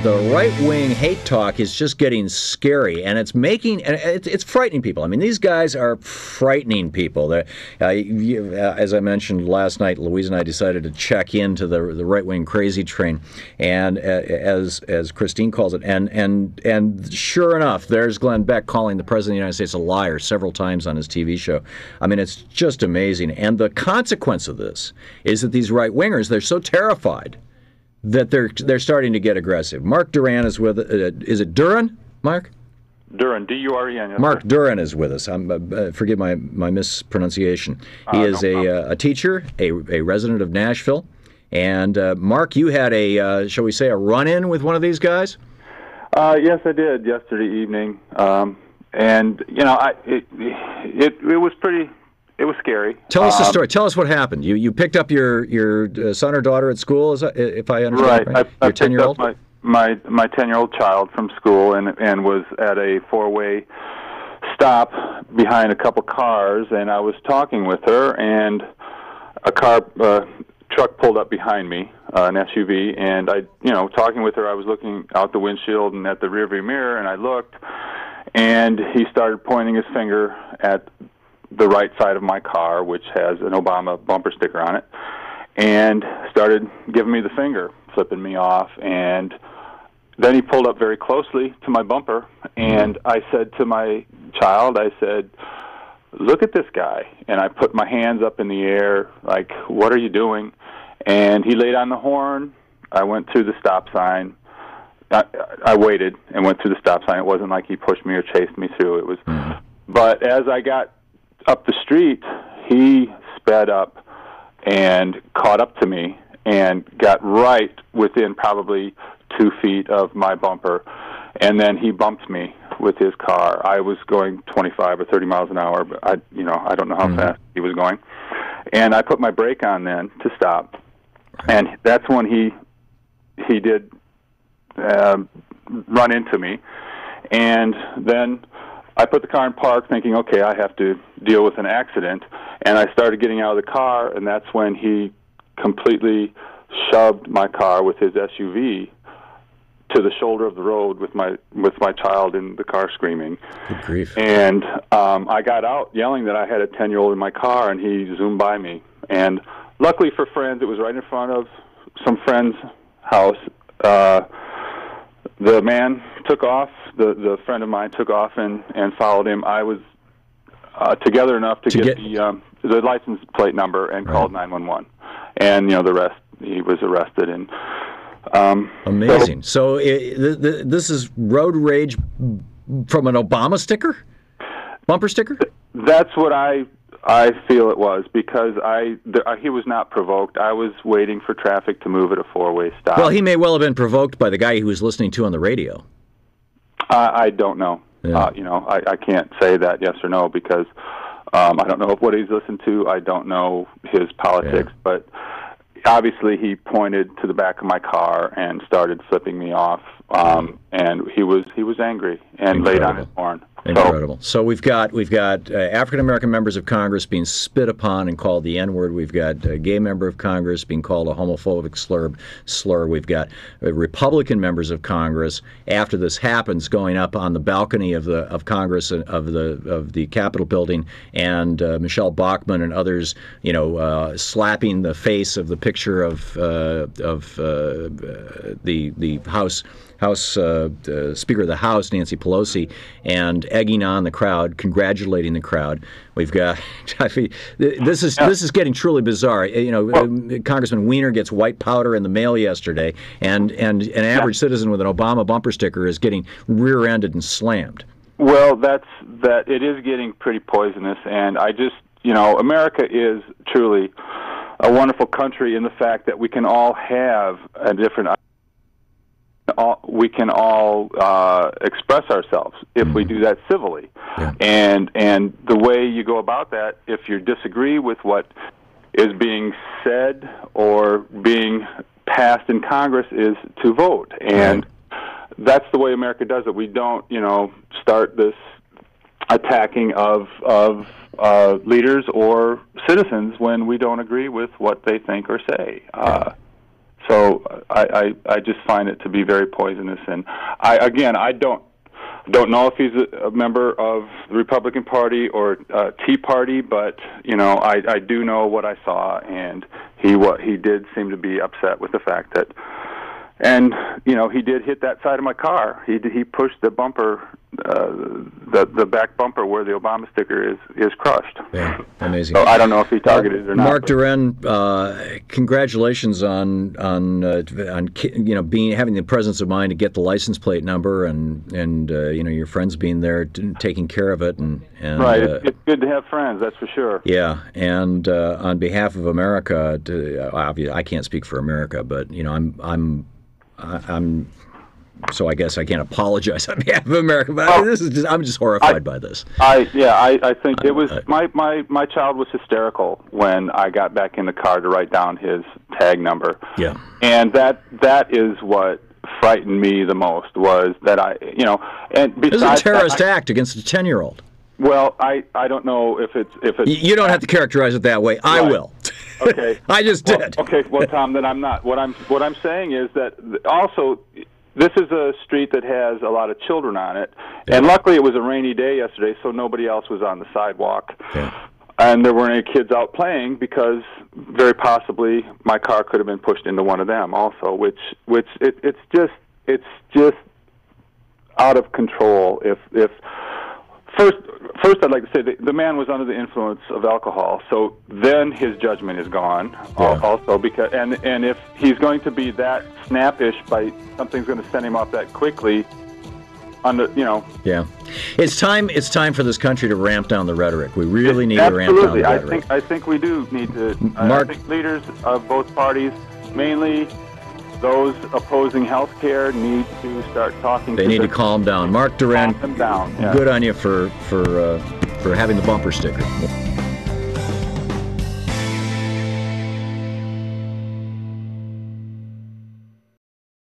the right-wing hate talk is just getting scary, and it's frightening people. I mean, these guys are frightening people. As I mentioned last night, Louise and I decided to check into the right-wing crazy train, and as Christine calls it, and sure enough, there's Glenn Beck calling the President of the United States a liar several times on his TV show. I mean, it's just amazing. And the consequence of this is that these right-wingers, they're so terrified that they're starting to get aggressive. Mark Duran is with. Is it Duran, Mark? Duran, D-U-R-E-N. Yes, Mark sir. Duran is with us. Forgive my mispronunciation. He is a teacher, a resident of Nashville. And Mark, you had shall we say, a run-in with one of these guys? Yes, I did yesterday evening. And you know, it was pretty. It was scary. Tell us the story. Tell us what happened. You picked up your son or daughter at school, if I understand right. Your 10-year-old? My 10-year-old child from school and was at a four-way stop behind a couple cars, and I was talking with her, and a truck pulled up behind me, an SUV, and talking with her, I was looking out the windshield and at the rearview mirror, and I looked, and he started pointing his finger at the right side of my car, which has an Obama bumper sticker on it, and started giving me the finger, flipping me off. And then he pulled up very closely to my bumper, and I said to my child, I said, "Look at this guy." And I put my hands up in the air, like, "What are you doing?" And he laid on the horn. I went through the stop sign. I waited and went through the stop sign. It wasn't like he pushed me or chased me through. It was, but as I got up the street, he sped up and caught up to me and got right within probably 2 feet of my bumper, and then he bumped me with his car. I was going 25 or 30 miles an hour, but I don't know how fast he was going, and I put my brake on then to stop, and that's when he did run into me, and then I put the car in park thinking, okay, I have to deal with an accident, and I started getting out of the car, and that's when he completely shoved my car with his SUV to the shoulder of the road with my child in the car screaming. Good grief. And I got out yelling that I had a 10-year-old in my car, and he zoomed by me. And luckily for friends, it was right in front of some friend's house. The man took off. The friend of mine took off and followed him. I was together enough to get the license plate number and called 911. And the rest, he was arrested. And amazing. So this is road rage from an Obama sticker, bumper sticker. That's what I feel it was, because he was not provoked. I was waiting for traffic to move at a four-way stop. Well, he may well have been provoked by the guy he was listening to on the radio. I don't know. Yeah. I can't say that yes or no, because I don't know what he's listened to. I don't know his politics, but obviously he pointed to the back of my car and started flipping me off, and he was angry and laid on his horn. Incredible. So we've got African American members of Congress being spit upon and called the N-word. We've got a gay member of Congress being called a homophobic slur. We've got Republican members of Congress, after this happens, going up on the balcony of Congress of the Capitol building, and Michelle Bachmann and others, slapping the face of the picture of the House Speaker of the House, Nancy Pelosi, and egging on the crowd, congratulating the crowd. We've got, this is getting truly bizarre. Congressman Weiner gets white powder in the mail yesterday, and an average citizen with an Obama bumper sticker is getting rear-ended and slammed. Well, it is getting pretty poisonous, and I just, America is truly a wonderful country in the fact that we can all have a different. We can all express ourselves if we do that civilly, and the way you go about that, if you disagree with what is being said or being passed in Congress, is to vote, and that's the way America does it. We don't, start this attacking of leaders or citizens when we don't agree with what they think or say. So I just find it to be very poisonous. And I don't know if he's a member of the Republican Party or Tea Party, but I do know what I saw, and he did seem to be upset with the fact that, and he did hit that side of my car. He pushed the bumper, the back bumper where the Obama sticker is crushed. Yeah, amazing. So I don't know if he targeted it or not. Mark Duren, congratulations on having the presence of mind to get the license plate number, and your friends being there taking care of it, and right. It's good to have friends, that's for sure. Yeah, and on behalf of America, obviously I can't speak for America, but I'm so I guess I can't apologize on behalf of America, but I'm just horrified by this. I think it was my child was hysterical when I got back in the car to write down his tag number. Yeah. And that is what frightened me the most, was that and besides, this is a terrorist act against a 10-year-old. Well, I don't know if it's you don't have to characterize it that way. I will. Okay. I just did. Okay, well, Tom, then I'm not. What I'm saying is that also, this is a street that has a lot of children on it, and luckily it was a rainy day yesterday, so nobody else was on the sidewalk, and there weren't any kids out playing, because very possibly my car could have been pushed into one of them also, which it's just out of control. If First, I'd like to say the man was under the influence of alcohol, so then his judgment is gone. Also, because and if he's going to be that snappish by something's going to send him off that quickly, Yeah, it's time for this country to ramp down the rhetoric. We really need to ramp down the rhetoric. I think we do need to. Mark, I think leaders of both parties, mainly those opposing health care, need to start talking. They need to calm down. Mark Duren, calm them down. Yeah. Good on you for having the bumper sticker.